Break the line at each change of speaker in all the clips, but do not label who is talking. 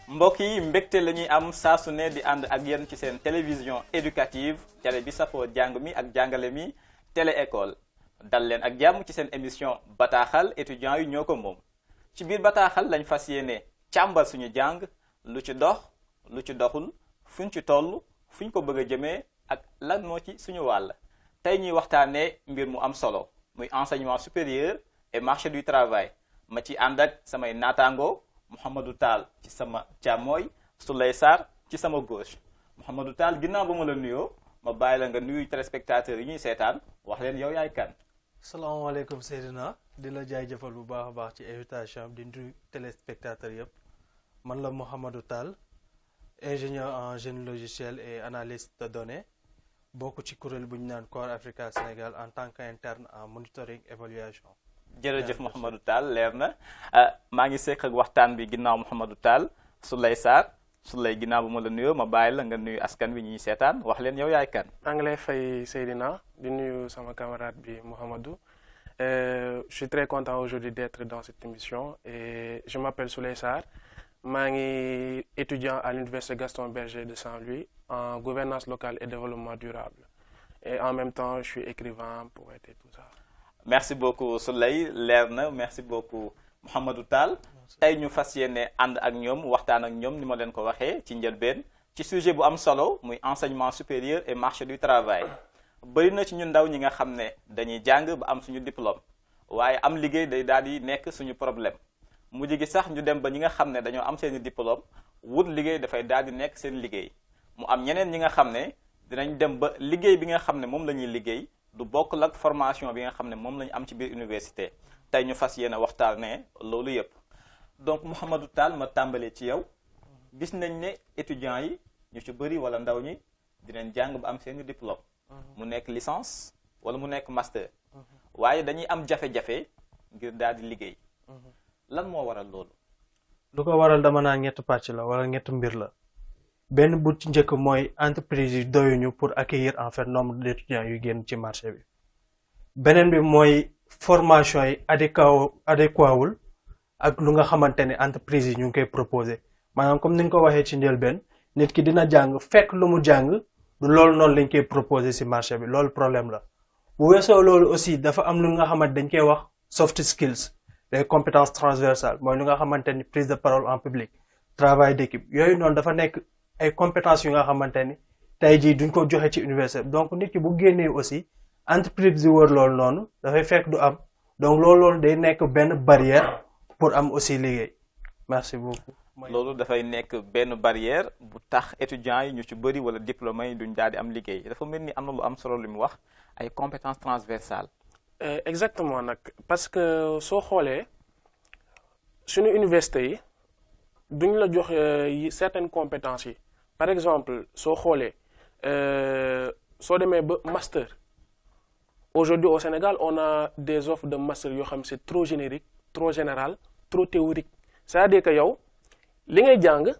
mbokk yi mbégte la ñuy am saa su ne di ànd ak yéen ci seen télévision éducative télé bi safoo jàng mi ak jàngale mi télé école dal leen ak jàmm ci seen émission bataaxal étudiants yi ñoo ko moom ci biir bataaxal lañ fas yéene càmbar suñu jàng lu ci dox lu ci doxul fuñ ci toll fuñ ko bëgg a jëmee ak lan moo ci suñu wàll tey ñuy waxtaanee mbir mu am solo muy enseignement supérieur et marché du travail ma ci ànd ak samay naataango Mouhamadou Tall ci sama càmmooy Souley Sarr ci sama gauche Mouhamadou Tall ginnaaw ba ma la nuyoo ma bàyyi la nga nuyu téléspectateurs yi ñuy seetaan wax leen yow yaay kan.
salaamaaleykum Seydina di la jaajëfal bu baax a baax ci invitation di nuyu téléspectateurs yëpp man la Mouhamadou Tall ingénieur en génie logiciel et analyste de données bokk ci kuréel bu ñu naan Core Africa Sénégal en tant qu'interne en monitoring évaluation.
jërëjëf Mouhamadou Tall leer na maa ngi sekk ak waxtaan bi ginnaaw Mouhamadou Tall Souley Sarr Souley ginnaaw bu ma la nuyoo ma bàyyi la nga nuyu askan wi ñuy seetaan wax leen yow yaay kan.
maa ngi lay fay Seydina di nuyu sama camarade bi Mouhamadou je suis très content aujourd'hui d'être dans cette émission et je m'appelle Souley Sarr maa ngi étudiant à l'université Gaston Berger de Saint-Louis en gouvernance locale et développement durable et en même temps je suis écrivain, poète et tout ça.
merci beaucoup Souley leer na merci beaucoup Mouhamadou Tall tey ñu fas yéene ànd ak ñoom waxtaan ak ñoom ni ma leen ko waxee ci njëlbeen ci sujet bu am solo muy enseignement supérieur et marché du travail bëri na ci ñu ndaw ñi nga xam ne dañuy jàng ba am suñu diplôme waaye am liggéey day daal di nekk suñu problème mujj gi sax ñu dem ba ñi nga xam ne dañoo am seeni diplôme wut liggéey dafay daal di nekk seen liggéey mu am ñeneen ñi nga xam ne dinañ dem ba liggéey bi nga xam ne moom la ñuy liggéey du bokkul ak formation bi nga xam ne moom la ñu am ci biir université tey ñu fas yéene waxtaanee loolu yëpp donc Mouhamadou Tall ma tàmbalee ci yow gis nañ ne étudiants yi ñu ci bëri wala ndaw ñi dinañ jàng ba am seeni diplôme mu nekk licence wala mu nekk master waaye dañuy am jafe-jafe ngir daal di liggéey lan moo waral loolu.
lu ko waral dama naa ñett pàcc la wala ñett mbir la benn bu ci njëkk mooy entreprise yi doyuñu pour accueillir en fait nombre d'étudiants yu génn ci marché bi beneen bi mooy formation yi adéquawul ak lu nga xamante ne entreprise yi ñu ngi koy proposé maanaam comme ni nga ko waxee ci njëlbeen nit ki dina jàng fekk lu mu jàng du loolu noonu lañ koy proposé ci marché bi loolu problème la bu weesoo loolu aussi dafa am lu nga xamante dañ koy wax soft skills les compétences transversales mooy lu nga xamante ni prise de parole en public travail d'équipe yooyu noonu dafa nekk ay compétences yu nga xamante ni tey jii duñ ko joxe ci université donc nit ki bu génnee aussi entreprise yi wër loolu noonu dafay fekk du am donc loolu day nekk benn barrière pour am aussi liggéey merci beaucoup.
loolu dafay nekk benn barrière bu tax étudiants yi ñu ci bëri wala diplômés yi duñ daal di am liggéey dafa mel ni am na lu am solo lu mu wax ay compétences transversales.
exactement nag parce que soo xoolee suñu université yi duñ la jox certaines compétences yi par exemple soo xoolee soo demee ba master aujourd'hui au Sénégal on a des offres de master yoo xam c'est trop générique trop général trop théorique c'est-à-dire que yow li ngay jàng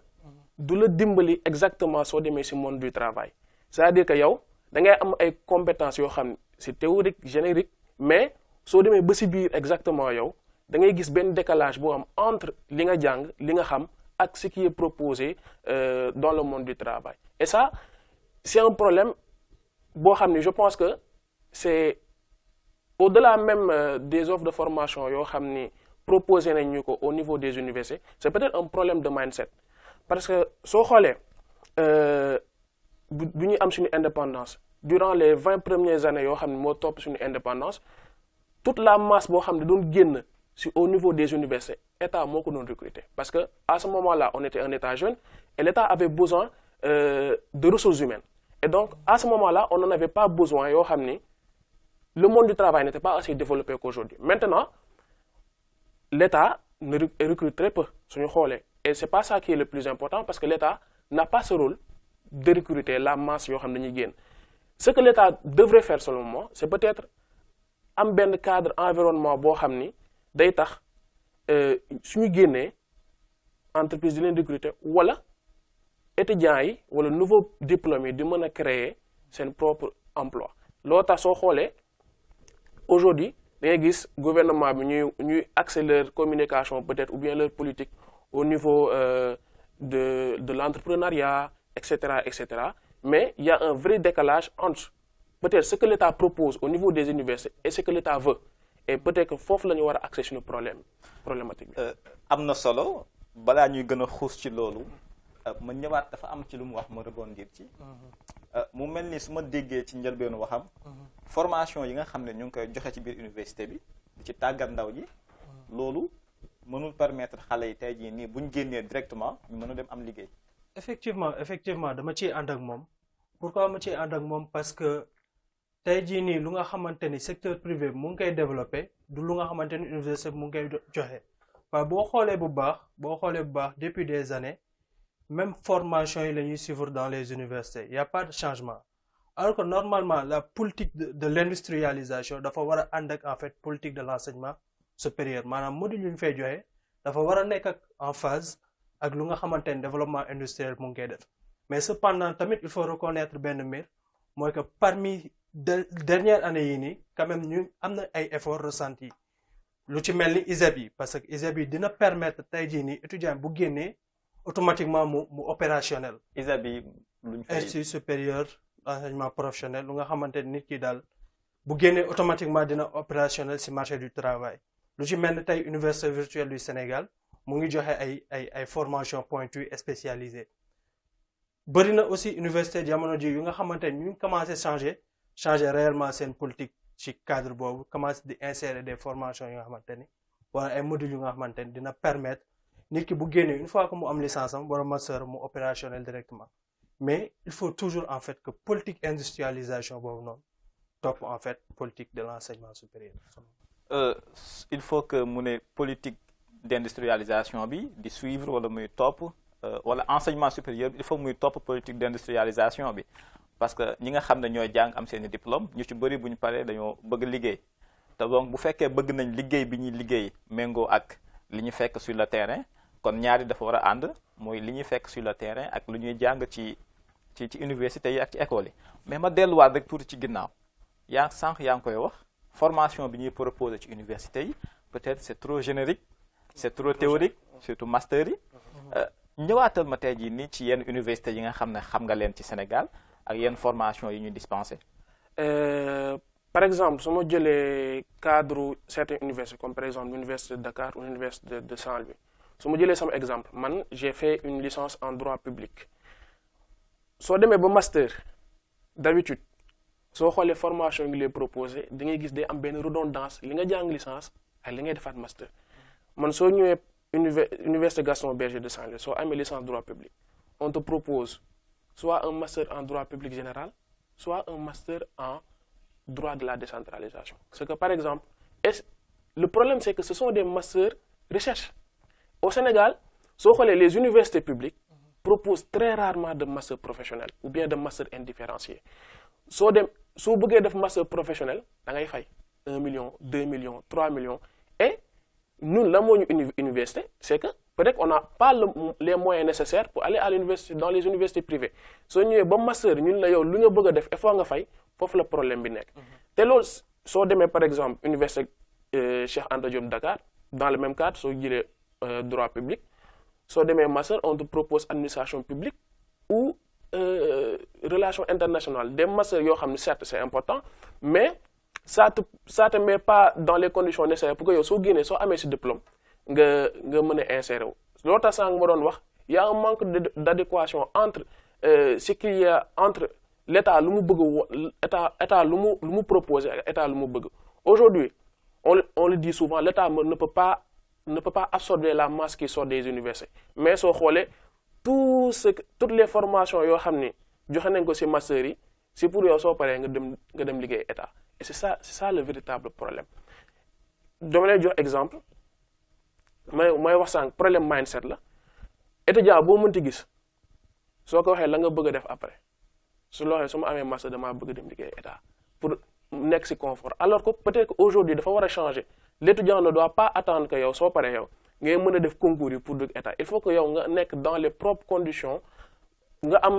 du la dimbali exactement soo demee ci monde du travail c'est-à-dire que yow da ngay am ay compétences yoo xam c'est théorique générique mais soo demee ba ci biir exactement yow da ngay gis benn décalage boo am entre li nga jàng li nga xam ak ce qui est proposé dans le monde du travail et ça c'est un problème boo xam ne je pense que c'est au-delà même des offres de formation yoo xam ni proposé nañ ñu ko au niveau des universités c'est peut-être un problème de mindset parce que soo xoolee bu ñuy am suñu indépendance durant les 20 premières années yoo xam ne moo topp suñu indépendance toute la masse boo xam ne doon génn si au niveau des universités état moo ko doon recruter parce que à ce moment-là on était un état jeune et l'état avait besoin de ressources humaines et donc à ce moment-là on n'en avait pas besoin yoo xam ni le monde du travail n'était pas assez développé qu'aujourd'hui. Maintenant, l'État recrute très peu, et c'est pas ça qui est le plus important, parce que l'État n'a pas ce rôle de recruter la masse. Ce que l'État devrait faire, selon moi, c'est peut-être am benn cadre environnement boo xam ni day tax suñu génnee entreprise di leen recruter wala étudiants yi wala nouveau diplôme yi di mën a créer seen propre emploi. Loo tax soo xoolee aujourd'hui da ngay gis gouvernement bi ñuy axer leur communication peut-être ou bien leur politique au niveau de l'entrepreneuriat, etc., etc. Mais il y a un vrai décalage entre peut-être ce que l'État propose au niveau des universités et ce que l'État veut. Et peut-être que foofu la ñu war a accès suñu problématique bi.
am na solo balaa ñuy gën a xuus ci loolu ma ñëwaat dafa am ci lu mu wax ma rebondir ci. mu mel ni su ma déggee ci njëlbeenu waxam. formation yi nga xam ne ñu ngi koy joxe ci biir université bi di ci tàggat ndaw ji. loolu mënul permettre xale yi tey jii nii bu ñu génnee directement ñu mën a dem am liggéey.
effectivement dama ciy ànd ak moom. Pourquoi ma ciy ànd ak moom parce que tey jii nii lu nga xamante ni secteur privé mu ngi koy développé du lu nga xamante ni université mu ngi koy joxe waaye boo xoolee bu baax depuis des années même formation yi la ñuy suivre dans les universités il y a pas de changement alors que normalement la politique de l'industrialisation dafa war a ànd ak en fait politique de l'enseignement supérieur maanaam module yu ñu fay joxe dafa war a nekk ak en phase ak lu nga xamante ni développement industriel mu ngi koy def. Mais cependant, tamit, il faut reconnaître ben mbir moi que parmi dernière année yi nii quand même ñu am na ay efforts ressentis lu ci mel ni ISEP yi parce que ISEP yi dina permettre tey jii nii étudiant bu génnee automatiquement mu opérationnel.
ISEP yi luñ fay
Institut supérieur d'enseignement professionnel lu nga xamante ni nit ki daal bu génnee automatiquement dina opérationnel si marché du travail lu ci mel ni tey université virtuelle du Sénégal mu ngi joxe ay formation pointue spécialisée. bëri na aussi université jamono ji yu nga xamante ni ñu commencé changer réellement seen politique ci cadre boobu commencé di insérer des formations yu nga xamante ni wala ay modules yu nga xamante ni dina permettre nit ki bu génnee une fois que mu am licence am wala master mu opérationnel directement mais il faut toujours en fait que politique industrialisation boobu noonu topp en fait politique de l'enseignement supérieur.
Il faut que mu ne politique d'industrialisation bi di suivre wala muy topp. Wala enseignement supérieur il faut muy topp politique d'industrialisation bi parce que ñi nga xam ne ñooy jàng am seeni diplôme ñu ci bëri bu ñu paree dañoo bëgg liggéey te donc bu fekkee bëgg nañ liggéey bi ñuy liggéey méngoo ak li ñu fekk sur le terrain kon ñaari dafa war a ànd mooy li ñuy fekk sur le terrain ak lu ñuy jàng ci université yi ak ci école yi mais ma delluwaat rek tuuti ci ginnaaw yaa ngi koy wax formation bi ñuy proposer ci université yi peut-être c'est trop générique c'est trop théorique surtout master yi ñëwaatal ma tey jii nii ci yenn université yi nga xam ne xam nga leen ci Sénégal ak yenn formation yi ñuy dispenser.
Par exemple su ma jëlee cadre certaines universités comme par exemple l'université de Dakar ou l'université de Saint-Louis su ma jëlee sama exemple man j'ai fait une licence en droit public soo demee ba master d'habitude soo xoolee formation yi ngi lay proposé da ngay gis day am benn redondance li nga jàng licence ak li ngay defaat master man soo ñëwee Université Gaston Berger de Saint-Louis soo amee licence droit public on te propose soit un master en droit public général soit un master en droit de la décentralisation. C'est que par exemple le problème c'est que ce sont des masters recherche au Sénégal soo xoolee les universités publiques proposent très rarement de master professionnel ou bien de master indifférencié soo bëggee def master professionnel da ngay fay 1 million 2 millions 3 millions et ñun la moo ñu université c'est que peut-être on n'a pas les moyens nécessaires pour aller à l'université dans les universités privées soo ñëwee ba master ñun la yow lu nga bëgg a def il faut nga fay foofu la problème bi nekk te loolu soo demee par exemple université Cheikh Anta Diop Dakar dans le même cadre soo jëlee droit public soo demee master on te propose administration publique ou relations internationales des masters yoo xam ne certes c'est important mais ça te met pas dans les conditions nécessaires pour que yow soo génnee soo amee ci diplôme nga mën a insérer wu loolu tax sànq ma doon wax y a un manque d'adéquation entre ce qu'il y a entre l'État lu mu bëgg état lu mu proposer ak état lu mu bëgg aujourd'hui on le dit souvent l'État ne peut pas absorber la masse qui sort des universités mais soo xoolee toutes les formations yoo xam ni joxe nañ ko ci master yi c'est pour yow soo paree nga dem liggéey état et c'est ça le véritable problème. dama lay jox exemple may wax sànq problème mindset la étudiant boo mënti gis soo ko waxee la nga bëgg a def après su loo waxee su ma amee master damaa bëgg dem liggéey état pour nekk si confort alors que peut-être que aujourd'hui dafa war a changer l'étudiant ne doit pas attendre que yow soo paree yow ngay mën a def concours yi pour dugg état il faut que yow nga nekk dans les propres conditions nga am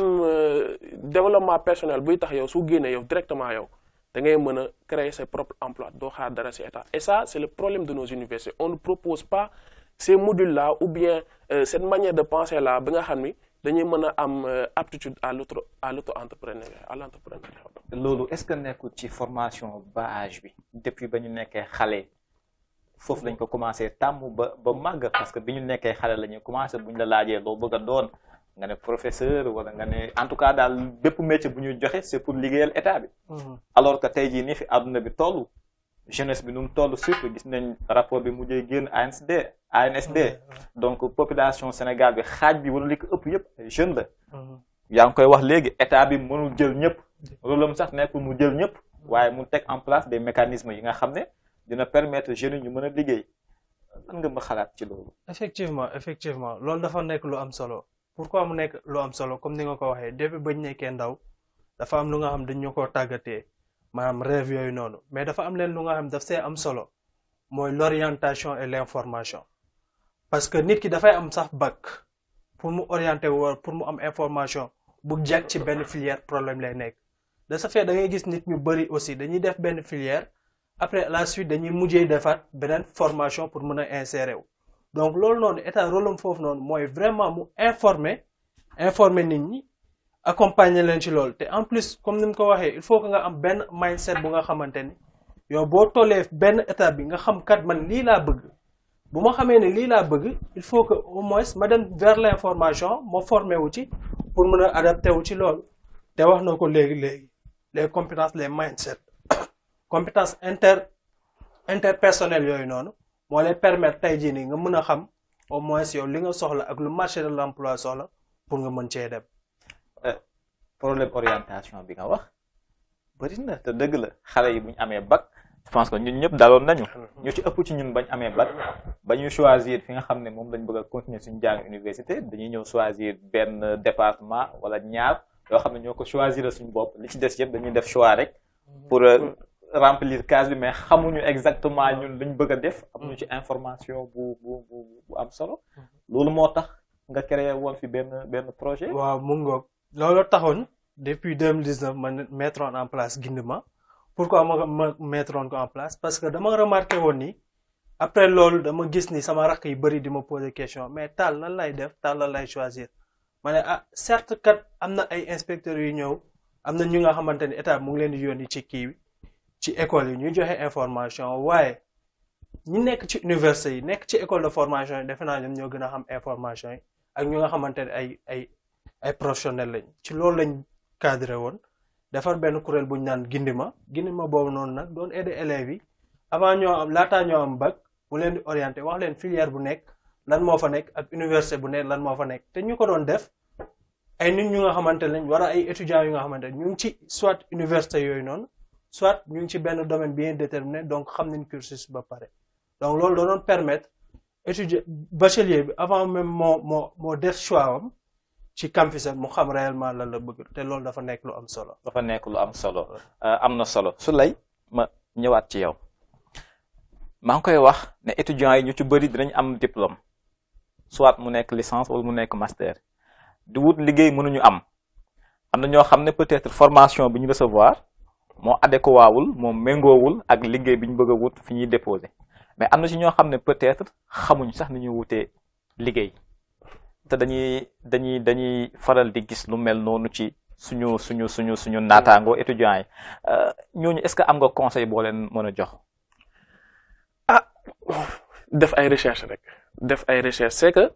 développement personnel buy tax yow su génnee yow directement yow da ngay mën a créer ses propres emplois doo xaar dara si état et ça c'est le problème de nos universités on ne propose pas ces modules là ou bien cette manière de penser là bi nga xam ni dañuy mën a am aptitude à l'auto-entrepreneuriat à l'entrepreneuriat.
loolu est-ce que nekkul ci formation ba âge bi depuis ba ñu nekkee xale foofu lañ ko commencé tàmm ba màgg parce que bi ñu nekkee xale la ñuy commencé bu ñu la laajee loo bëgg a doon nga ne professeur wala nga ne en tout cas daal bépp métier bu ñuy joxe c'est pour liggéeyal état bi. alors que tey jii nii fi àdduna bi toll jeunesse bi nu mu toll surtout gis nañ rapport bi mujjee génn ANSD donc population Sénégal bi xaaj bi wala li ko ëpp yëpp jeune la. yaa ngi koy wax léegi état bi mënul jël ñëpp rôle am sax nekkul mu jël ñëpp waaye mu teg en place des mécanismes yi nga xam ne dina permettre jeunes yi ñu mën a liggéey lan nga ma xalaat ci loolu.
effectivement loolu dafa nekk lu am solo. pourquoi mu nekk lu am solo comme ni nga ko waxee depuis bañ nekkee ndaw dafa am lu nga xam dañ ñu koo tàggatee maanaam rêve yooyu noonu mais dafa am leen lu nga xam daf see am solo mooy l'orientation et l'information parce que nit ki dafay am sax bac pour mu orienter wala pour mu am information bu jag ci benn filière problème lay nekk de ce fait da ngay gis nit ñu bëri aussi dañuy def benn filière après la suite dañuy mujjee defaat beneen formation pour mën a insérer wu. donc loolu noonu état rôle am foofu noonu mooy vraiment mu informer nit ñi accompagner leen ci loolu te en plus comme ni mu ko waxee il faut que nga am benn mindset bu nga xamante ni yow boo tollee benn état bi nga xam kat man lii laa bëgg bu ma xamee ne lii laa bëgg il faut que au moins ma dem vers l'information ma formé wu ci pour mën a adapté wu ci loolu te wax na ko léegi les compétences les mindset compétences interpersonnelles yooyu noonu moo lay permettre tey jii nii nga mën a xam au moins yow li nga soxla ak lu marché de l'emploi soxla pour nga mën cee dem.
problème orientation bi nga wax bëri na te dëgg la xale yi bu ñu amee bac je pense que ñun ñëpp daloon nañu. ñu ci ëpp ci ñun bañ amee bac ba ñu choisir fi nga xam ne moom lañ bëgg a continuer suñu jàng université dañuy ñëw choisir benn département wala ñaar yoo xam ne ñoo ko choisir suñu bopp li ci des yëpp dañuy def choix rek pour. remplir case bi mais xamuñu exactement ñun luñ bëgg a def amuñu ci information bu am solo loolu moo tax nga créé woon fi benn projet.
waaw mu ngoog loolu taxoon depuis 2019 ma mettre en place Gindima pourquoi ma mettre ko en place parce que dama remarqué woon ni après loolu dama gis ni sama rakk yi bëri di ma poser question mais Tall lan lay def Tall lan lay choisir ma ne certes kat am na ay inspecteurs yu ñëw am na ñu nga xamante ni état mu ngi leen di yónni ci kii bi ci école yi ñuy joxe information waaye ñi nekk ci université yi nekk ci école de formation yi defe naa ñoom ñoo gën a xam information yi ak ñu nga xamante ne ay professionnels lañ ci loolu lañ cadré woon defar benn kuréel bu ñu naan Gindima boobu noonu nag doon aider élèves yi avant laataa ñoo am bac mu leen di orienter wax leen filière bu nekk lan moo fa nekk ak université bu nekk lan moo fa nekk te ñu ko doon def ay nit ñu nga xamante lañ wala ay étudiants yu nga xamante ne ñu ngi ci soit université yooyu noonu soit ñu ngi ci benn domaine bien déterminé donc xam nañ cursus ba pare donc loolu da doon permettre étudiant bachelier bi avant même moo def choix am ci campus mu xam réellement lan la bëgg te loolu dafa nekk lu am solo.
dafa nekk lu am solo am na solo Souleye ma ñëwaat ci yow maa ngi koy wax ne étudiants yi ñu ci bëri dinañ am diplôme soit mu nekk licence wala mu nekk master di wut liggéey mënuñu am na ñoo xam ne peut-être formation bi ñu recevoir. moo adéquaawul moo méngoowul ak liggéey bi ñu bëgg a wut fi ñuy déposer mais am na ci ñoo xam ne peut-être xamuñ sax ni ñuy wutee liggéey te dañuy faral di gis lu mel noonu ci suñu naataangoo étudiants yi ñooñu est-ce que am nga conseil boo leen mën a jox.
def ay recherche rek c'est que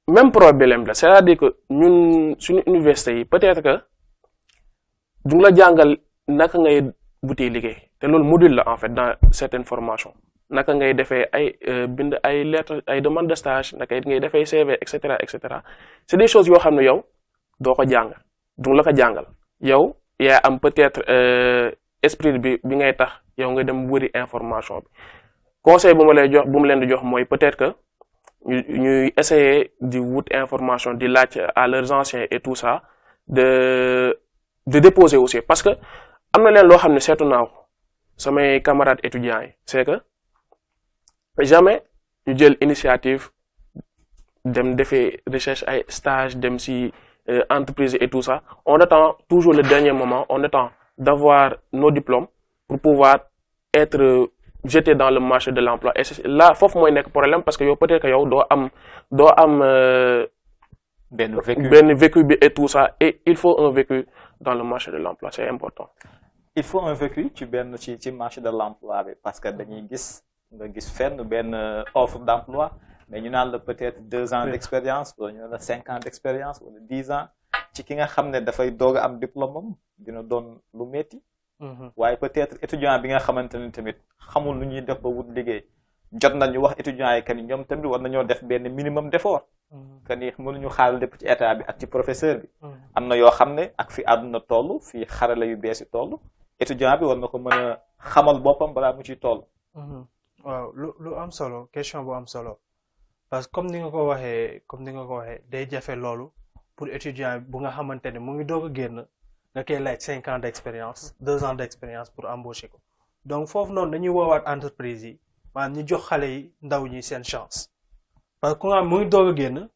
même problème la c'est-à-dire que ñun suñu université yi peut-être que du la jàngal naka ngay wutee liggéey te loolu module la en fait dans certaines formations naka ngay defee ay bind ay lettres ay demande de stage naka ngay defee CV et cetera c'est des choses yoo xam ne yow doo ko jàng du la ko jàngal yow yaa am peut-être esprit bi ngay tax yow nga dem wëri information bi conseil bu ma lay jox bu mu leen di jox mooy peut-être que ñuy essayer di wut information di laaj à leurs anciens et tout ça de déposer aussi parce que am na leen loo xam ne seetu naa ko samay camarades étudiants yi c'est que jamais ñu jël initiative dem defee recherche ay stage dem si entreprise et tout ça on attend toujours le dernier moment on attend d'avoir nos diplômes pour pouvoir être jeté dans le marché de l'emploi et là foofu mooy nekk problème parce que yow peut-être que yow doo am benn vécu bi et tout ça et il faut un vécu dans le marché de l'emploi c'est important.
Il faut un vécu ci marché de l'emploi bi parce que dañuy gis nga gis fenn benn offre d'emploi mais ñu naan la peut-être 2 ans d'expérience wala ñu naan la 5 ans d'expérience wala 10 ans ci ki nga xam ne dafay doog a am diplôme am dina doon lu metti waaye peut-être étudiant bi nga xamante ni tamit xamul nu ñuy def ba wut liggéey jot nañu wax étudiants yi que ni ñoom tamit war nañoo def benn minimum d'effort que ni mënuñu xaar lépp ci état bi ak ci professeur bi am na yoo xam ne ak fi àdduna toll fi xarala yu bees yi toll étudiant bi war na ko mën a xamal boppam balaa mu ciy toll.
waaw lu am solo question bu am solo parce que comme ni nga ko waxee day jafe loolu pour étudiant bu nga xamante ne mu ngi doog a génn nga koy laaj 5 ans d'expérience 2 ans d'expérience pour embaucher ko donc foofu noonu dañuy woowaat entreprise yi maanaam ñu jox xale yi ndaw ñi seen chance parce que ku nga mu ngi doog a génn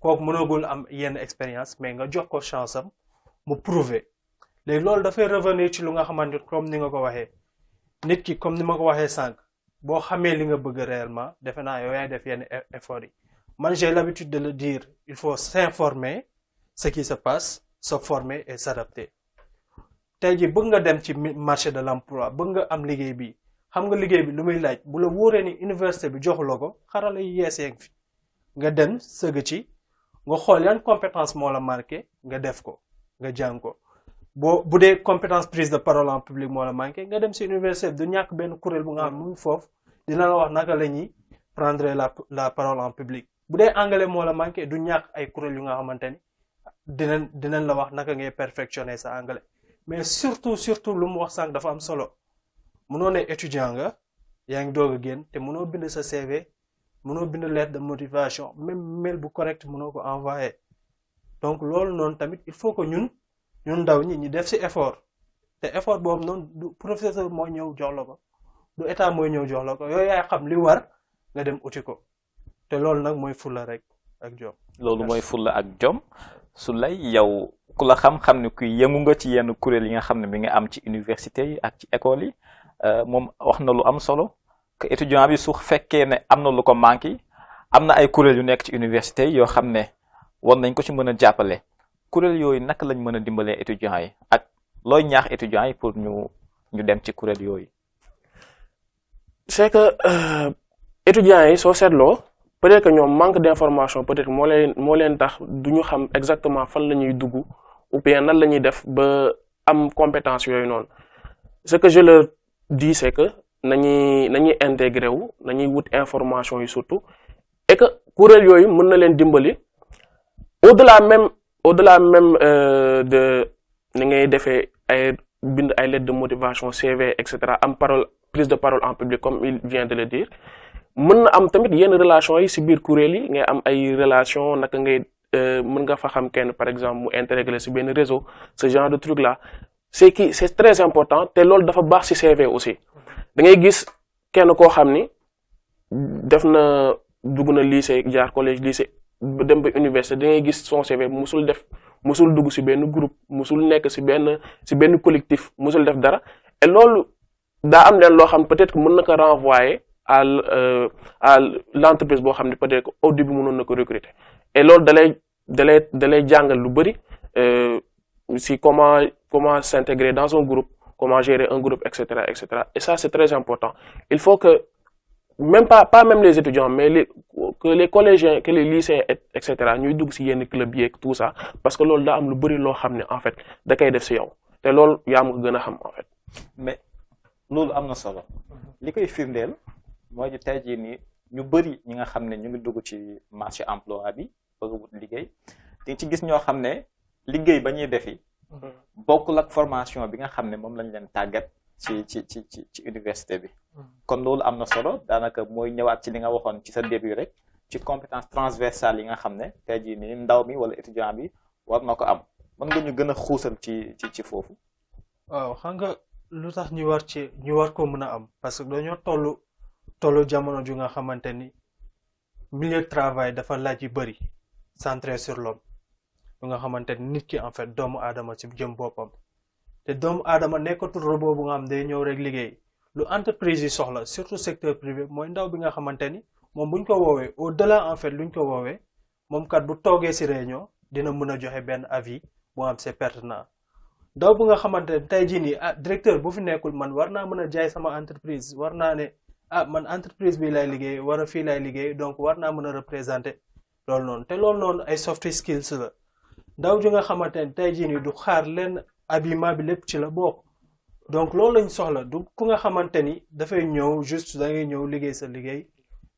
kooku mënagul am yenn expérience mais nga jox ko chance am mu prouver léegi loolu dafay revenir ci lu nga xamante comme ni nga ko waxee nit ki comme ni ma ko waxee sànq boo xamee li nga bëgg réellement defe naa yow yaay def yenn effort yi man j'ai l'habitude de le dire il faut s'informer ce qui se passe se former et s'adapter tey jii bëgg nga dem ci marché de l'emploi bëgg nga am liggéey bi xam nga liggéey bi lu muy laaj bu la wóoree ni université bi joxuloo ko xarala yu yees yeeg fi nga dem sëgg ci nga xool yan compétence moo la marqué nga def ko nga jàng ko bu dee compétence prise de parole en public moo la manqué nga dem si université du ñàkk benn kuréel bu nga xam mu ngi foofu dina la wax naka la ñuy prendre la parole en public bu dee anglais moo la manqué du ñàkk ay kuréel yu nga xamante ni dinañ la wax naka ngay perfectionner sa anglais mais surtout lu mu wax sànq dafa am solo mënoo ne étudiant nga yaa ngi doog a génn te mënoo bind sa CV mënoo bind lettre de motivation même mail bu correct mënoo ko envoyer donc loolu noonu tamit il faut que ñun ndaw ñi ñu def ci effort te effort boobu noonu du professeur mooy ñëw jox la ko du état mooy ñëw jox la ko yooyu yaay xam li war nga dem uti ko te loolu nag mooy fulla rek ak jom.
loolu mooy fulla ak jom su lay yow ku la xam ne kuy yëngu nga ci yenn kuréel yi nga xam ne mi ngi am ci université yi ak ci école yi moom wax na lu am solo que étudiant bi su fekkee ne am na lu ko manqué am na ay kuréel yu nekk ci université yi yoo xam ne war nañ ko ci mën a jàppale kuréel yooyu naka lañ mën a dimbalee étudiants yi ak looy ñaax étudiants yi pour ñu dem ci kuréel yooyu.
c'est que étudiants yi soo seetloo peut-être que ñoom manque d'information peut-être moo leen tax du ñu xam exactement fan la ñuy dugg ou bien nan la ñuy def ba am compétence yooyu noonu ce que je leur dis c'est que nañuy intégrer wu nañuy wut information yi surtout et que kuréel yooyu mën na leen dimbali au-delà même de ni ngay defee ay bind ay lettres de motivation CV etc am prise de parole en public comme il vient de le dire mën na am tamit yenn relation yi ci biir kuréel yi ngay am ay relation naka ngay mën nga fa xam kenn par exemple mu intégrer ci benn réseau ce genre de truc là c'est très important te loolu dafa baax ci CV aussi da ngay gis kenn koo xam ni dugg na lycée jaar collège lycée dem ba université da ngay gis son CV musul dugg ci benn groupe musul nekk ci benn collectif musul def dara et loolu daa am leen loo xam peut-être que mën na ko renvoyer à l'entreprise boo xam ne peut-être que au début mënoon na ko recruter et loolu dalay jàngal lu bari ci comment s'intégrer dans un groupe comment gérer un groupe etc et ça c'est très important il faut que pas même les étudiants mais que les collégiens que les lycéens etc ñuy dugg ci yenn club yi ak tout ça parce que loolu daa am lu bari loo xam ne en fait da koy def ci yow te loolu yaa ma ko gën a xam en fait.
mais loolu am na solo li koy firndeel mooy di tey jii nii ñu bari ñi nga xam ne ñu ngi dugg ci marché emploi bi bëgg wut liggéey te ci gis ñoo xam ne liggéey ba ñuy defi bokkul ak formation bi nga xam ne moom lañ leen tàggat ci université bi kon loolu am na solo daanaka mooy ñëwaat ci li nga waxoon ci sa début rek ci compétence transversale yi nga xam ne tey jii nii ndaw mi wala étudiant bi war na ko am mën nga ñu gën a xuusal ci foofu.
waaw xam nga lu tax ñu war ko mën a am parce que dañoo tollu jamono ju nga xamante ni milieu de travail dafa laaj yu bëri centré sur l'homme lu nga xamante ni nit ki en fait doomu aadama ci jëm boppam te doomu aadama nekkatul robot bu nga xam day ñëw rek liggéey lu entreprise yi soxla surtout secteur privé mooy ndaw bi nga xamante ni moom buñ ko woowee au delà en fait luñ ko woowee moom kat bu toogee ci réunion dina mën a joxe benn avis bu am c'est pertinent ndaw bu nga xamante ne tey jii nii directeur bu fi nekkul man war naa mën a jaay sama entreprise war naa ne man entreprise bi lay liggéey war a fii lay liggéey donc war naa mën a représenter loolu noonu te loolu noonu ay soft skills la ndaw ji nga xamante ne tey jii nii du xaar leen habillement bi lépp ci la bokk donc loolu lañ soxla du ku nga xamante ni dafay ñëw juste da ngay ñëw liggéey sa liggéey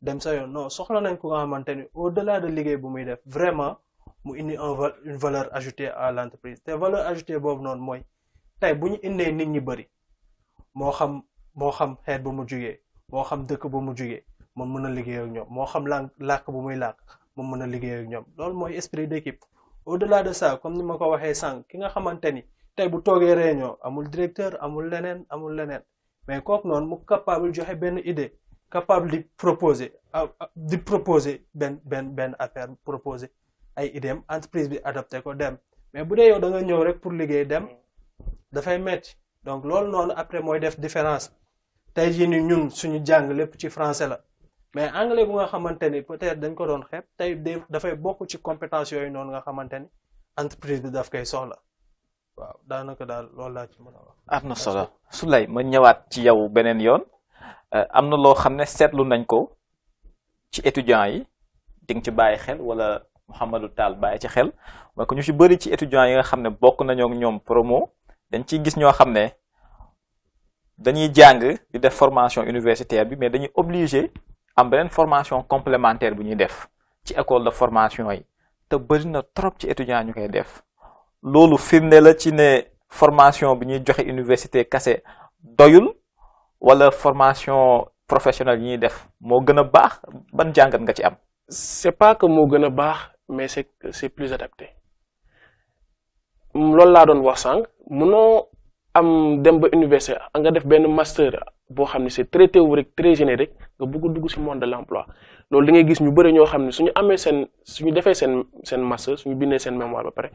dem sa yoon non soxla nañ ku nga xamante ni au delà de liggéey bu muy def vraiment mu indi une valeur ajoutée à l'entreprise te valeur ajoutée boobu noonu mooy tey bu ñu indee nit ñi bëri moo xam xeet bu mu jugee moo xam dëkk bu mu jugee moom mën a liggéey ak ñoom moo xam làkk bu muy làkk moom mën a liggéey ak ñoom loolu mooy esprit d'équipe au delà de ça comme ni ma ko waxee sànq ki nga xamante ni tey bu toogee réunion amul directeur amul leneen mais kooku noonu mu capable joxe benn idée capable di proposer benn affaire proposer ay idéem entreprise bi adapté ko dem mais bu dee yow da nga ñëw rek pour liggéey dem dafay metti donc loolu noonu après mooy def différence tey jii ni ñun suñu jàng lépp ci français la mais anglais bu nga xamante ni peut-être dañ ko doon xeeb tey dafay bokk ci compétence yooyu noonu nga xamante ni entreprise bi daf koy soxla waaw daanaka daal loolu laa ci mën a wax.
am na solo Souleye ma ñëwaat ci yow beneen yoon am na loo xam ne seetlu nañ ko ci étudiants yi di nga ci bàyyi xel wala Mouhamadou Tall bàyyi ci xel mooy que ñu ci bëri ci étudiants yi nga xam ne bokk nañoo ak ñoom promo dañ ciy gis ñoo xam ne dañuy jàng di def formation universitaire bi mais dañuy obligé am beneen formation complémentaire bu ñuy def ci école de formation yi te bëri na trop ci étudiants ñu koy def loolu firnde la ci ne formation bi ñuy joxe université kase doyul wala formation professionnelle yi ñuy def moo gën a baax ban jàngat nga ci am.
C'est pas que moo gën a baax mais c'est plus adapté loolu laa doon wax sànq mënoo am dem ba université nga def benn master boo xam ne c'est très théorique très générique nga bëgg dugg ci monde de l'emploi loolu da ngay gis ñu bëri ñoo xam ne suñu defee seen master suñu bindee seen mémoire ba pare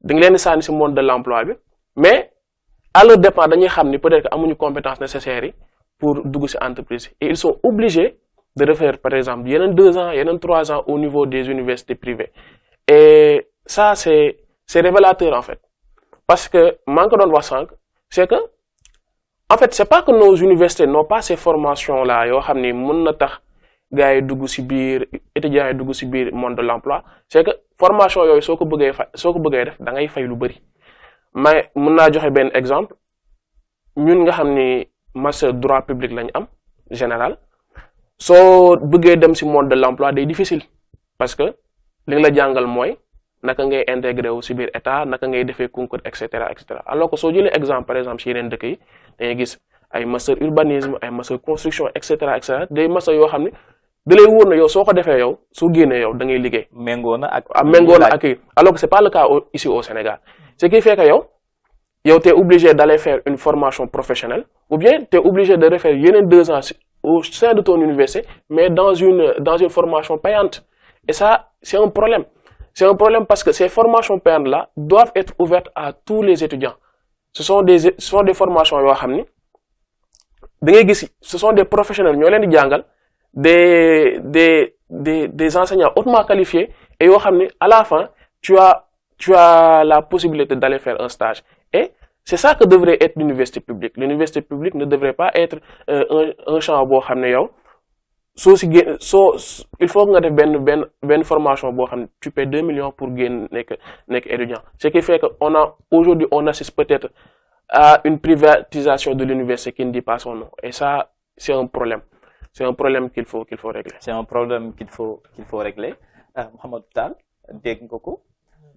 da nga leen di sànni ci monde de l'emploi bi mais à leur dépend dañuy xam ni peut-être que amuñu compétences nécessaires yi pour dugg ci entreprise et ils sont obligés de refaire par exemple yeneen 2 ans yeneen 3 ans au niveau des universités privées et ça c'est révélateur en fait parce que maa ngi ko doon wax sànq c'est que en fait c'est pas que nos universités n'ont pas ces formations là yoo xam ni mën na tax gars yi dugg ci biir étudiants yi dugg ci biir monde de l'emploi c'est que formation yooyu soo ko bëggee def da ngay fay lu bari mais mën naa joxe benn exemple ñun nga xam ni master droit public lañ am général soo bëggee dem ci monde de l'emploi day difficile parce que li nga la jàngal mooy naka ngay intégré wu ci biir état naka ngay defee concours et cetera alors que soo jëlee exemple par exemple ci yeneen dëkk yi dangay gis ay master urbanisme ay master construction et cetera des master yoo xam ne da lay wóor na yow soo ko defee yow soo génnee yow da ngay liggéey.
méngoo na ak
alors que c'est pas le cas ici au Sénégal ce qui fait que yow t'es obligé d'aller faire une formation professionnelle ou bien t'es obligé de refaire yeneen 2 ans au sein de ton université mais dans une formation payante et ça c'est un problème. C'est un problème parce que ces formations payantes-là doivent être ouvertes à tous les étudiants. Ce sont des formations yoo xam ni da ngay gis ce sont des professionnels ñoo leen di jàngal des enseignants hautement qualifiés et yoo xam ni à la fin tu as la possibilité d'aller faire un stage et c'est ça que devrait être l'université publique. L'université publique ne devrait pas être un champ boo xam ne yow il faut nga def benn formation boo xam ne tu paies 2 millions pour génn nekk étudiant ce qui fait que aujourd'hui on assiste peut-être à une privatisation de l'université qui ne dit pas son nom et ça c'est un problème qu'il faut régler.
C'est un problème qu'il faut régler Mouhamadou Tall dégg nga ko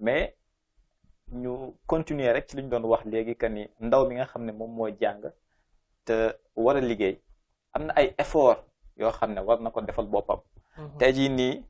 mais ñu continuer rek ci li ñu doon wax léegi que ni ndaw mi nga xam ne moom moo jàng te war a liggéey am na ay effort yoo xam ne war na ko defal boppam. tey jii nii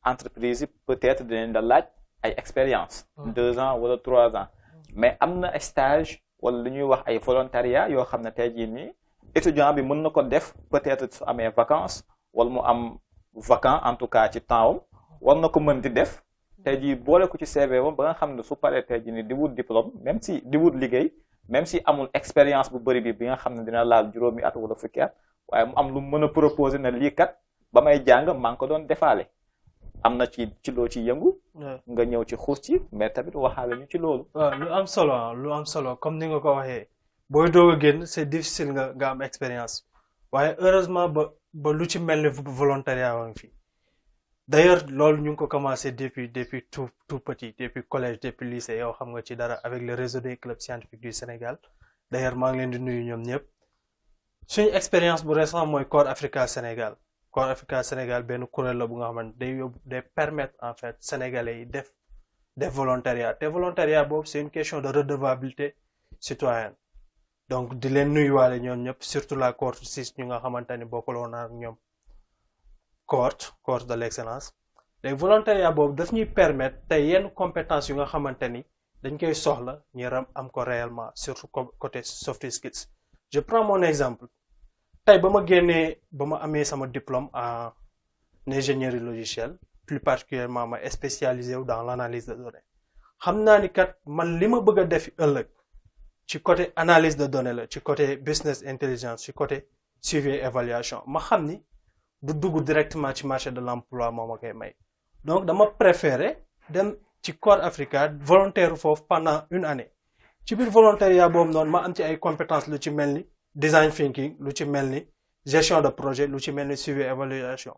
entreprise yi peut-être dinañ la laaj ay expérience 2 ans wala 3 ans mais am na stage wala lu ñuy wax ay volontariat yoo xam ne tey jii nii étudiant bi mën na ko def peut-être su amee vacances wala mu am vacant en tout cas ci temps war na ko mën di def tey jii boole ko ci CV ba nga xam ne su paree tey jii nii di wut diplôme même si di wut liggéey même si amul expérience bu bëri bi nga xam ne dina laal juróomi at wala fukki at waaye mu am lu mën a proposer ne lii kat ba may jàng maa ngi ko doon defaale am na ci loo ci yëngu. nga ñëw ci xuus ci mais tamit waxaale ñu ci loolu.
waaw lu am solo comme ni nga ko waxee booy doog a génn c'est difficile nga am expérience waaye heureusement ba lu ci mel ni volontariat waa ngi fi d'ailleurs loolu ñu ngi ko commencé depuis tout petit depuis collège depuis lycée yow xam nga ci dara avec le réseau des clubs scientifiques du Sénégal d'ailleurs maa ngi leen di nuyu ñoom ñëpp suñu expérience bu récent mooy Corps Africa Sénégal. Corps Africa Sénégal benn kuréel la bu nga xamante day permettre en fait sénégalais yi def volontariat te volontariat boobu c'est une question de redevabilité citoyenne donc di leen nuyuwaale ñoom ñëpp surtout la cohorte 6 ñu nga xamante ni bokkuloon ak ñoom cohorte de l'excellence léegi volontariat boobu daf ñuy permettre tey yenn compétences yu nga xamante ni dañ koy soxla ñu am ko réellement surtout côté soft skills je prends mon exemple. tey ba ma amee sama diplôme en ingénierie logicielle plus particulièrement ma spécialisé wu dans l'analyse de données xam naa ni kat man li ma bëgg a def ëllëg ci côté analyse de données la ci côté business intelligence ci côté suivi et évaluation ma xam ni du dugg directement ci marché de l'emploi moo ma koy may donc dama préférer dem ci Corps Africa volontaire foofu pendant 1 année ci biir volontariat boobu noonu ma am ci ay compétences lu ci mel ni design thinking lu ci mel ni gestion de projet lu ci mel ni suivi évaluation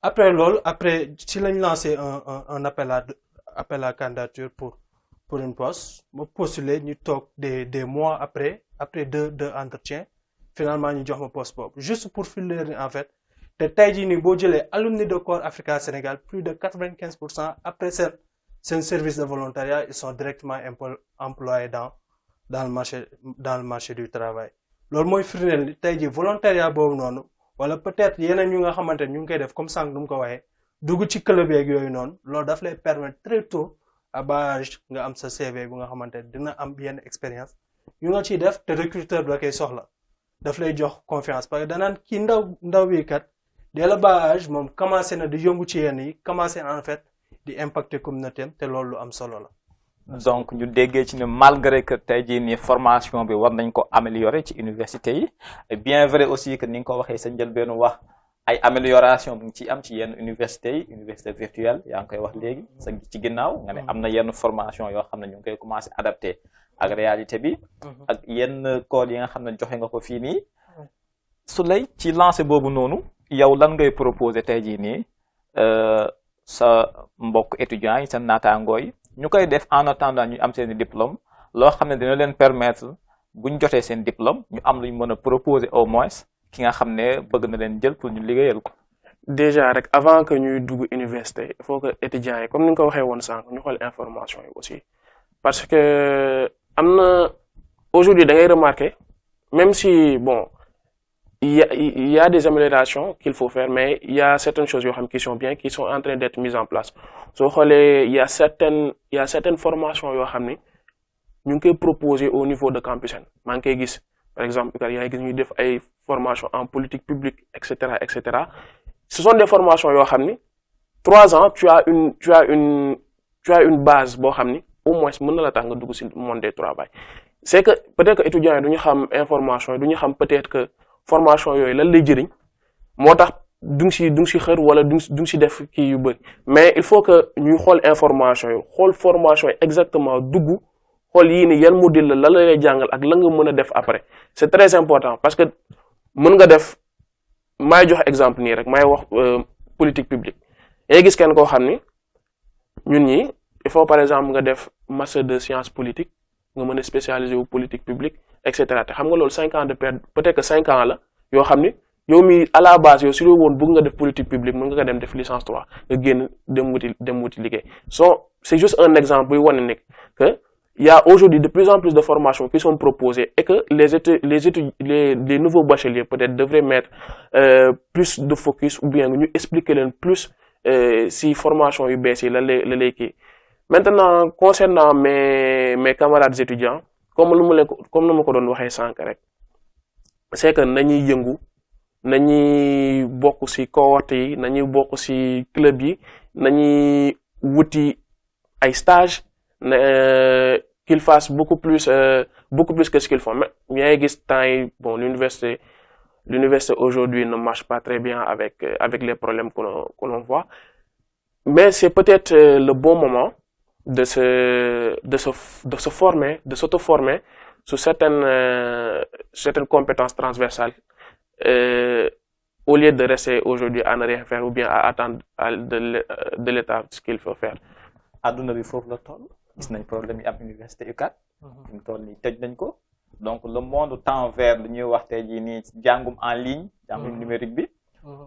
après ci lañ lancé un appel à candidature pour une poste ma postulé ñu toog des mois après deux entretiens finalement ñu jox ma poste boobu juste pour finir en fait te tey jii nii boo jëlee alumni de Corps Africa Sénégal plus de 95% après seen service de volontariat ils sont directement employés dans le marché du travail. loolu mooy firndeel ni tey jii volontariat boobu noonu wala peut-être yeneen ñu nga xamante ne ñu ngi koy def comme sànq nu mu ko waxee dugg ci club yeeg yooyu noonu loolu daf lay permettre très tôt à bas âge nga am sa CV bu nga xamante ne dina am yenn expérience yu nga ciy def te recruteur bi la koy soxla daf lay jox confiance parce que danaan kii ndaw bi kat dès le bas âge moom commencé na di yëngu ci yenn yi commencé en fait di impacter communauté am te loolu lu am solo la.
donc ñu déggee ci ne malgré que tey jii nii formation bi war nañ ko améliorer ci université yi bien vrai aussi que ni nga ko waxee sa njëlbeenu wax ay amélioration bu ngi ci am ci yenn université yi université virtuelle yaa ngi koy wax léegi sa ci ginnaaw nga ne am na yenn formation yoo xam ne ñu ngi koy commencer adapté ak réalité bi ak yenn code yi nga xam ne joxe nga ko fii nii su lay ci lancé boobu noonu yow lan ngay proposer tey jii nii sa mbokk étudiants yi sa naataangoo yi ñu koy def en attendant ñu am seen diplôme loo xam ne dina leen permettre bu ñu jotee seen diplôme ñu am lu ñu mën a proposer au moins ki nga xam ne bëgg na leen jël pour ñu liggéeyal ko.
déjà rek avant que ñuy dugg université il faut que étudiants yi comme ni nga ko waxee woon sànq ñu xool information yi aussi parce que am na aujourd'hui da ngay remarquer même si bon il y a des améliorations qu'il faut faire mais il y a certaines choses yoo xam qui sont bien qui sont en train d'être mises en place soo xoolee il y a certaines formations yoo xam ni ñu ngi koy proposer au niveau de Campus N maa ngi koy gis par exemple yaa ngi gis ñuy def ay formations en politique publique et cetera ce sont des formations yoo xam ni 3 ans tu as une base boo xam ni au moins mën na la tax nga dugg ci monde du travail c'est que peut-être que étudiants yi du ñu xam information yi du ñu xam peut-être que formation yooyu lan lay jëriñ moo tax duñ si xër wala duñ si def kii yu bëri mais il faut que ñuy xool information yi xool formation yi exactement dugg xool yii ni yan module la la lay jàngal ak la nga mën a def après c'est très important parce que mën nga def maay jox exemple nii rek maay wax politique publique yaa gis kenn koo xam ni ñun ñi il faut par exemple nga def master de sciences politiques nga mën a spécialiser wu politique publique et cetera te xam nga loolu 5 ans de perte peut-être que 5 ans la yoo xam ni yow mi à la base yow si loo woon bëgg nga def politique publique mën nga ko dem def licence 3 nga génn dem wuti liggéey so c'est juste un exemple buy wane ne que il y a aujourd'hui de plus en plus de formations qui sont proposées et que les nouveaux bacheliers peut-être devraient mettre plus de focus ou bien ñu expliquer leen plus si formation yu bees yi la lay kii. Maintenant concernant mes camarades étudiants comme nu ma ko doon waxee sànq rek c'est que nañuy yëngu nañuy bokk ci cohorte yi nañuy bokk ci club yi nañuy wuti ay stage qu'ils fassent beaucoup plus que ce qu'ils font mais yaa ngi gis temps yi bon l'université aujourd'hui ne marche pas très bien avec les problèmes que l'on voit mais c'est peut-être le bon moment de se former, de s'auto-former sur certaines compétences transversales au lieu de rester aujourd'hui à ne rien faire ou bien à attendre de l'État ce qu'il faut faire.
Adduna bi foofu la toll gis nañ problème yi am université UCAD fi mu toll nii tëj nañ ko donc le monde tend vers li ñuy wax tey jii nii jàngum en ligne jàngum numérique bi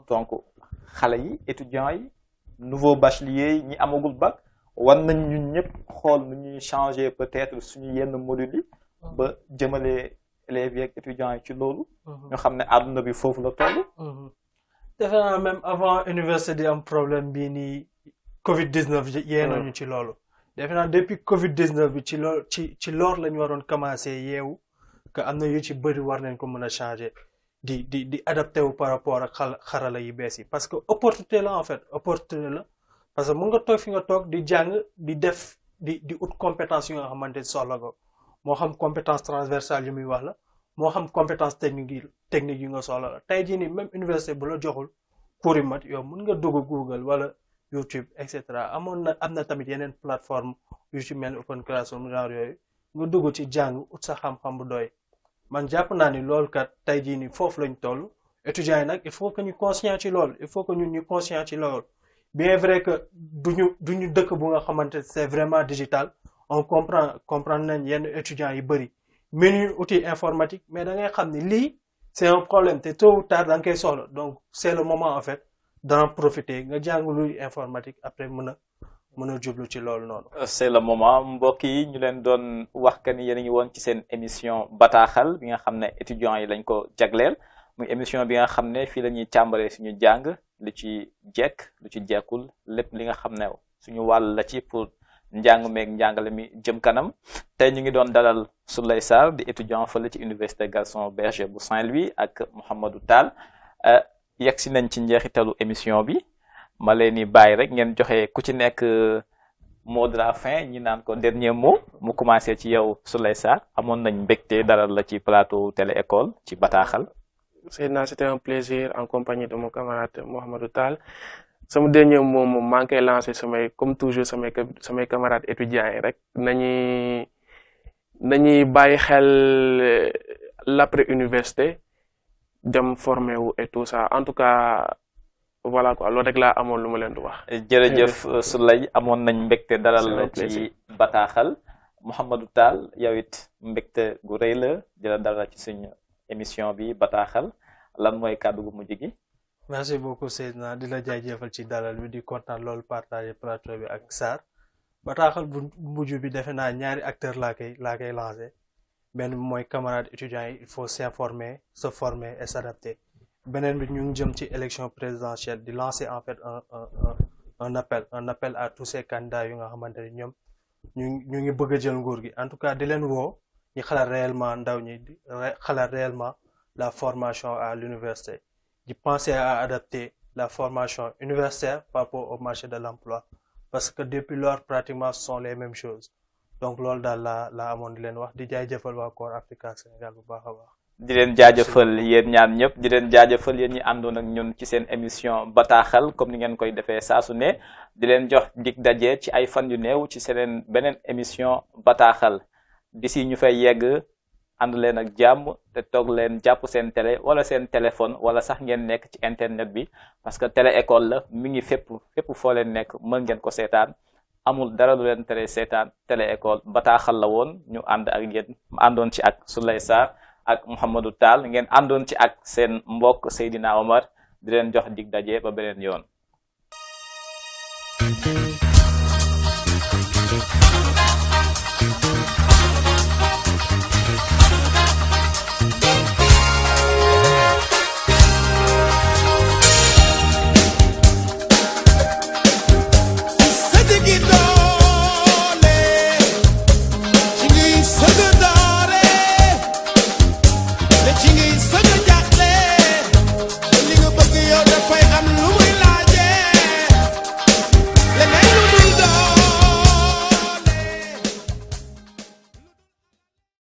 donc xale yi étudiants yi nouveau bacheliers yi ñi amagul bac war nañ ñun ñëpp xool nu ñuy changer peut-être suñu yenn modules yi ba jëmale élèves yi ak étudiants yi ci loolu ñu xam ne àdduna bi foofu la toll
defe naa même avant université di am problème bii nii Covid-19 yee nañu ci loolu defe naa depuis Covid-19 bi ci loor lañu waroon commencer yeewu que am na yu ci bëri war nañ ko mën a changer di adapté wu par rapport ak xarala yi bees yi parce que opportunité la en fait opportunité la parce que mën nga toog fi nga toog di jàng di def di ut compétence yu nga xamante soxla ko moo xam compétence transversale yu muy wax la moo xam compétence technique yu nga soxla la tey jii nii même université bu la joxul cours yu mat yow mën nga dugg Google wala YouTube et cetera am na tamit yeneen plateforme yu ci mel Open Classroom genre yooyu nga dugg ci jàng ut sa xam-xam bu doy man jàpp naa ni loolu kat tey jii nii foofu lañ toll étudiants yi nag il faut que ñu conscient ci loolu il faut que ñun ñu conscient ci loolu bien vrai que duñu dëkk bu nga xamante c'est vraiment digital on comprendre nañ yenn étudiants yi bëri menu outil informatique mais da ngay xam ni lii c'est un problème te tôt ou tard da nga koy soxla donc c'est le moment en fait d'en profiter nga jàng luy informatique après mën a jublu ci loolu noonu.
c'est le moment mbokk yi ñu leen doon wax que ni yéen a ngi woon ci seen émission bataaxal bi nga xam ne étudiants yi lañ ko jagleel muy émission bi nga xam ne fii la ñuy càmbaree suñu jàng lu ci jekk lu ci jekkul lépp li nga xam ne suñu wàll la ci pour njàng meeg njàngale mi jëm kanam tey ñu ngi doon dalal Souleye Sarr di étudiant fële ci université Gaston Berger bu Saint-Louis ak Mouhamadou Tall yegg si nañ ci njeexitalu émission bi ma leen ni bàyyi rek ngeen joxe ku ci nekk mot de la fin ñi naan ko dernier mot mu commencé ci yow Souleye Sarr amoon nañ mbégte dalal la ci plateau Télé École ci bataaxal.
Seydina, c'était un plaisir en compagnie de mon camarade Mouhamadou Tall. Sama dernier mot moom maa ngi koy lancé comme toujours samay camarades étudiants yi rek nañuy bàyyi xel l'après université dem formé wu et tout ça en tout cas voilà quoi loolu rek laa amoon lu ma leen di wax.
jërëjëf Souleye amoon nañ mbégte dalal la ci bataaxal Mouhamadou Tall yow it mbégte gu rëy la di la dalal ci suñu émission bi bataaxal lan mooy kàddu gu mujj gi.
merci beaucoup Seydina di la jaajëfal ci dalal bi di kontaan loolu partager plateau bi ak Sarr bataaxal bu mujj bi defe naa ñaari acteur laa koy lancé benn bi mooy camarades étudiants yi il faut s'informer se former et s'adapter beneen bi ñu ngi jëm ci élection présidentielle di lancer en fait un appel à tous ces candidats yu nga xamante ni ñoom ñu ngi bëgg a jël nguur gi en tout cas di leen woo ñu xalaat réellement ndaw ñi di xalaat réellement la formation à l'université di penser à adapter la formation universitaire par rapport au marché de l'emploi parce que depuis lors pratiquement ce sont les mêmes choses donc loolu daal la amoon di leen wax di jaajëfal waa Corps Africa Sénégal bu baax a baax.
di leen jaajëfal yéen ñaan ñëpp di leen jaajëfal yéen ñi àndoon ak ñun ci seen émission bataaxal comme ni ngeen koy defee saa su ne di leen jox dig daje ci ay fan yu néew ci seen beneen émission bataaxal d'ici ñu fay yegg ànd leen ak jàmm te toog leen jàpp seen télé wala seen téléphone wala sax ngeen nekk ci internet bi parce que Télé École la mi ngi fépp foo leen nekk mën ngeen ko seetaan amul dara lu leen tere seetaan Télé École bataaxal la woon ñu ànd ak yéen àndoon ci ak Souleye Sarr ak Mouhamadou Tall ngeen àndoon ci ak seen mbokk Seydina Omar di leen jox dig daje ba beneen yoon.